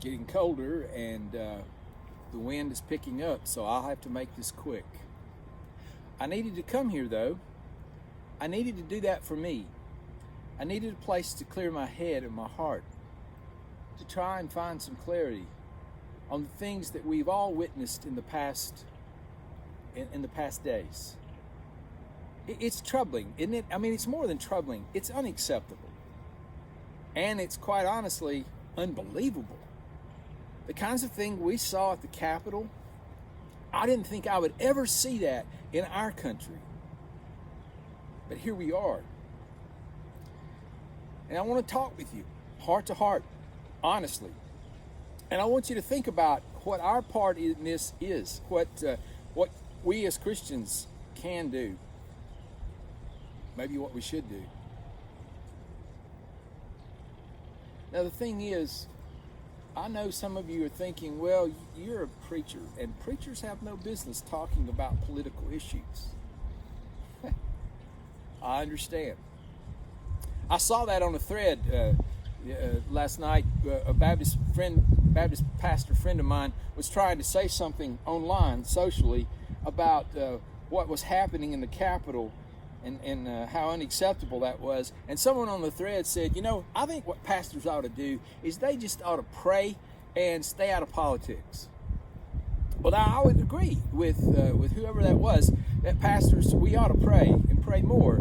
getting colder and the wind is picking up, so I'll have to make this quick. I needed to come here though. I needed to do that for me. I needed a place to clear my head and my heart, to try and find some clarity on the things that we've all witnessed in the past days. It's troubling, isn't it? I mean, it's more than troubling. It's unacceptable. And it's quite honestly unbelievable. The kinds of things we saw at the Capitol, I didn't think I would ever see that in our country. But here we are. And I want to talk with you, heart to heart, honestly. And I want you to think about what our part in this is, what we as Christians can do, maybe what we should do. Now the thing is, I know some of you are thinking, well, you're a preacher, and preachers have no business talking about political issues. I understand. I saw that on a thread last night. A Baptist pastor friend of mine was trying to say something online, socially, about what was happening in the Capitol and how unacceptable that was. And someone on the thread said, I think what pastors ought to do is they just ought to pray and stay out of politics. Well, I would agree with whoever that was, that pastors, we ought to pray and pray more.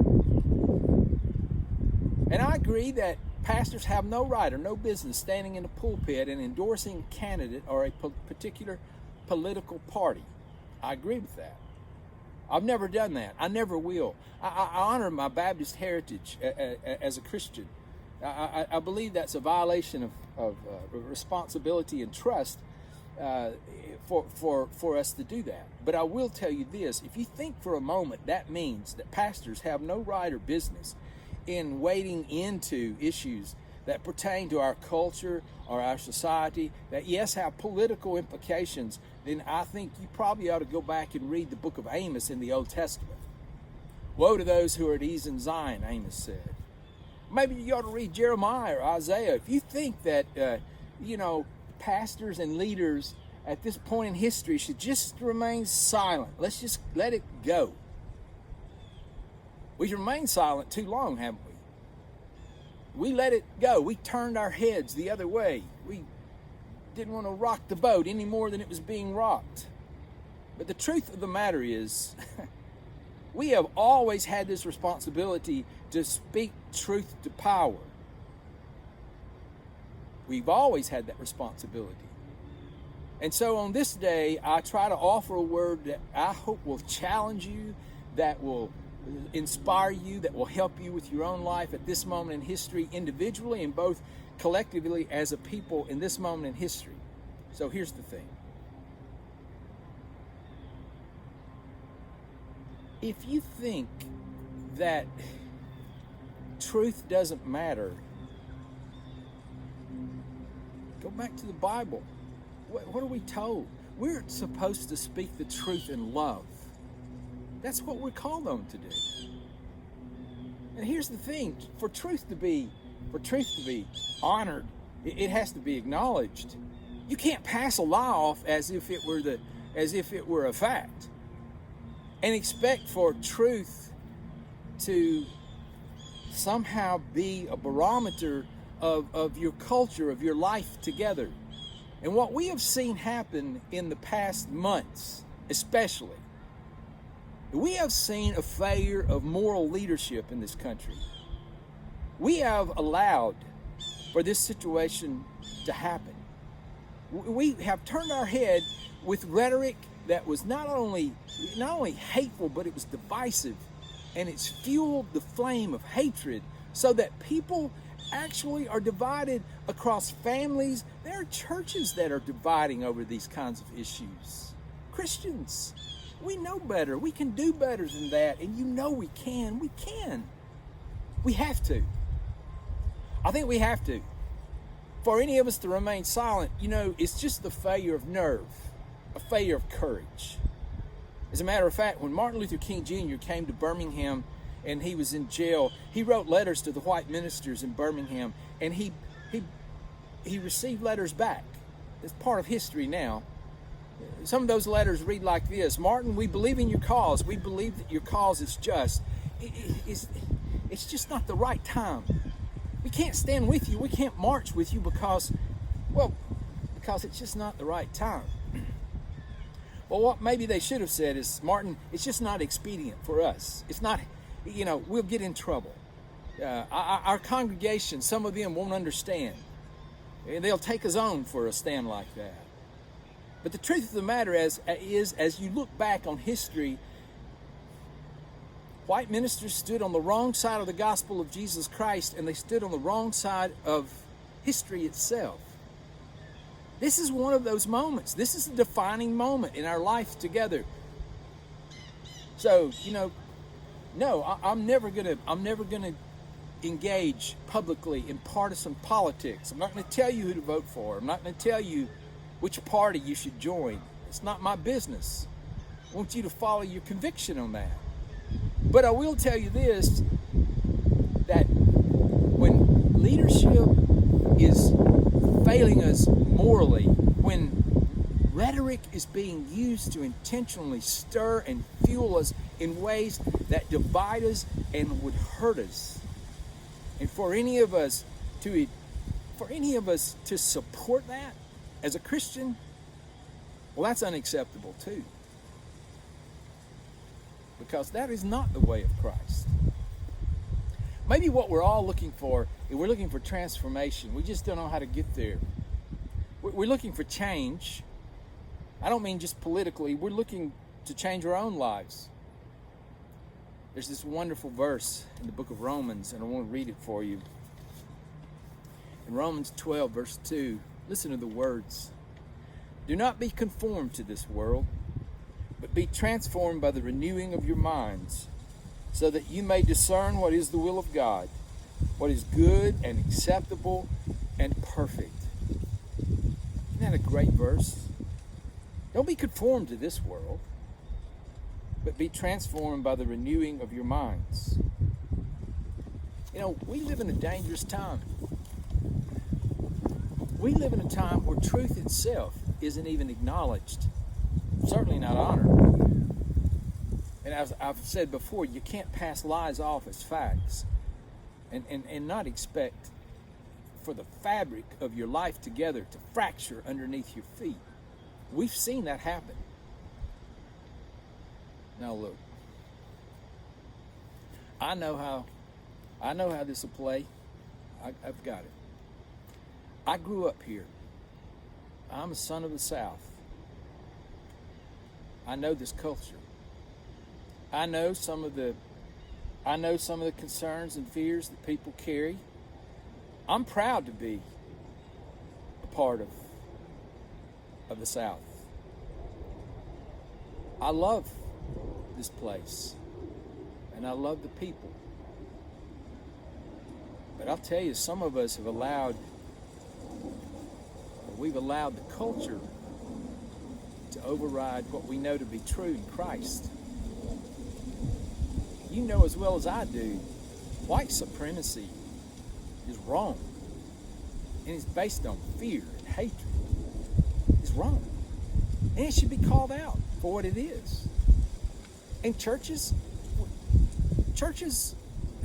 And I agree that pastors have no right or no business standing in the pulpit and endorsing a candidate or a particular political party. I agree with that. I've never done that. I never will. I honor my Baptist heritage as a Christian. I believe that's a violation of responsibility and trust for us to do that. But I will tell you this, if you think for a moment that means that pastors have no right or business in wading into issues that pertain to our culture or our society, that yes, have political implications, then I think you probably ought to go back and read the book of Amos in the Old Testament. Woe to those who are at ease in Zion, Amos said. Maybe you ought to read Jeremiah or Isaiah. If you think that, pastors and leaders at this point in history should just remain silent, let's just let it go. We've remained silent too long, haven't we? We let it go. We turned our heads the other way. We didn't want to rock the boat any more than it was being rocked. But the truth of the matter is, we have always had this responsibility to speak truth to power. We've always had that responsibility. And so on this day, I try to offer a word that I hope will challenge you, that will inspire you, that will help you with your own life at this moment in history, individually and both collectively as a people in this moment in history. So here's the thing. If you think that truth doesn't matter, go back to the Bible. What are we told? We're supposed to speak the truth in love. That's what we're called on to do. And here's the thing, for truth to be honored, it has to be acknowledged. You can't pass a law off as if it were a fact and expect for truth to somehow be a barometer of your culture, of your life together. And what we have seen happen in the past months, especially, we have seen a failure of moral leadership in this country. We have allowed for this situation to happen. We have turned our head with rhetoric that was not only hateful, but it was divisive, and it's fueled the flame of hatred so that people actually are divided across families. There are churches that are dividing over these kinds of issues. Christians, we know better. We can do better than that. And we can. We can. We have to. I think we have to. For any of us to remain silent, it's just the failure of nerve, a failure of courage. As a matter of fact, when Martin Luther King Jr. came to Birmingham and he was in jail, he wrote letters to the white ministers in Birmingham, and he received letters back. it's part of history now. Some of those letters read like this: Martin, we believe in your cause. We believe that your cause is just. It's just not the right time. We can't stand with you. We can't march with you because it's just not the right time. Well, what maybe they should have said is, Martin, it's just not expedient for us. It's not, we'll get in trouble. Our congregation, some of them won't understand. They'll take us on for a stand like that. But the truth of the matter is, as you look back on history, white ministers stood on the wrong side of the gospel of Jesus Christ, and they stood on the wrong side of history itself. This is one of those moments. This is a defining moment in our life together. So, no, I'm never gonna engage publicly in partisan politics. I'm not going to tell you who to vote for. I'm not going to tell you which party you should join. It's not my business. I want you to follow your conviction on that. But I will tell you this, that when leadership is failing us morally, when rhetoric is being used to intentionally stir and fuel us in ways that divide us and would hurt us, and for any of us to support that as a Christian, well, that's unacceptable too. Because that is not the way of Christ. Maybe what we're all looking for is we're looking for transformation. We just don't know how to get there. We're looking for change. I don't mean just politically. We're looking to change our own lives. There's this wonderful verse in the book of Romans, and I want to read it for you. In Romans 12, verse 2, listen to the words. Do not be conformed to this world, but be transformed by the renewing of your minds, so that you may discern what is the will of God, what is good and acceptable and perfect. Isn't that a great verse? Don't be conformed to this world, but be transformed by the renewing of your minds. We live in a dangerous time. We live in a time where truth itself isn't even acknowledged, certainly not honored. And as I've said before, you can't pass lies off as facts and not expect for the fabric of your life together to fracture underneath your feet. We've seen that happen. Now look, I know how this will play. I've got it. I grew up here. I'm a son of the South. I know this culture. I know some of the concerns and fears that people carry. I'm proud to be a part of the South. I love this place, and I love the people. But I'll tell you, some of us we've allowed the culture to override what we know to be true in Christ. You know as well as I do, white supremacy is wrong. And it's based on fear and hatred. It's wrong. And it should be called out for what it is. And churches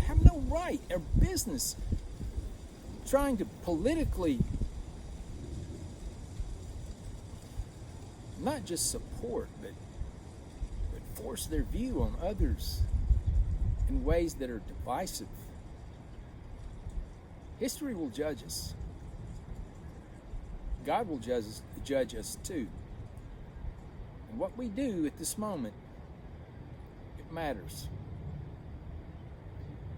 have no right or business trying to politically not just support, but force their view on others in ways that are divisive. History will judge us. God will judge us too. And what we do at this moment, it matters.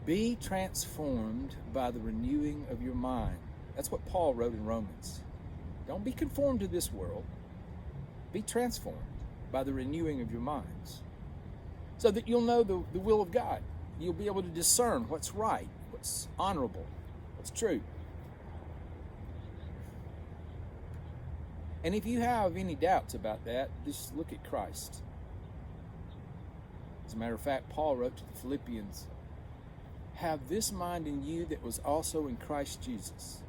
Be transformed by the renewing of your mind. That's what Paul wrote in Romans. Don't be conformed to this world. Be transformed by the renewing of your minds, so that you'll know the will of God. You'll be able to discern what's right, what's honorable, what's true. And if you have any doubts about that, just look at Christ. As a matter of fact, Paul wrote to the Philippians, have this mind in you that was also in Christ Jesus.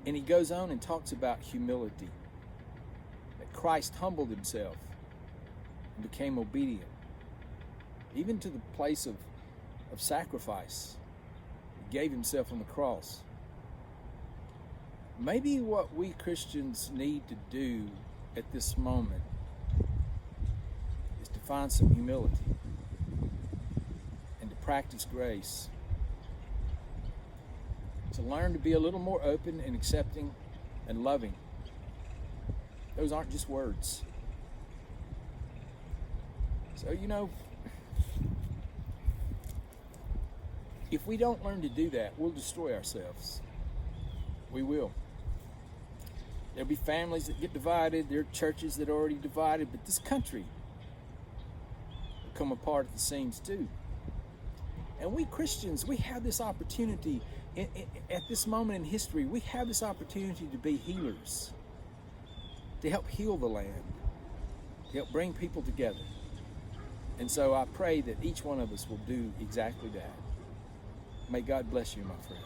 And he goes on and talks about humility. Christ humbled himself and became obedient, even to the place of sacrifice. He gave himself on the cross. Maybe what we Christians need to do at this moment is to find some humility and to practice grace, to learn to be a little more open and accepting and loving. Those aren't just words. So, if we don't learn to do that, we'll destroy ourselves. We will. There'll be families that get divided. There are churches that are already divided. But this country will come apart at the seams too. And we Christians, we have this opportunity at this moment in history. We have this opportunity to be healers, to help heal the land, to help bring people together. And so I pray that each one of us will do exactly that. May God bless you, my friend.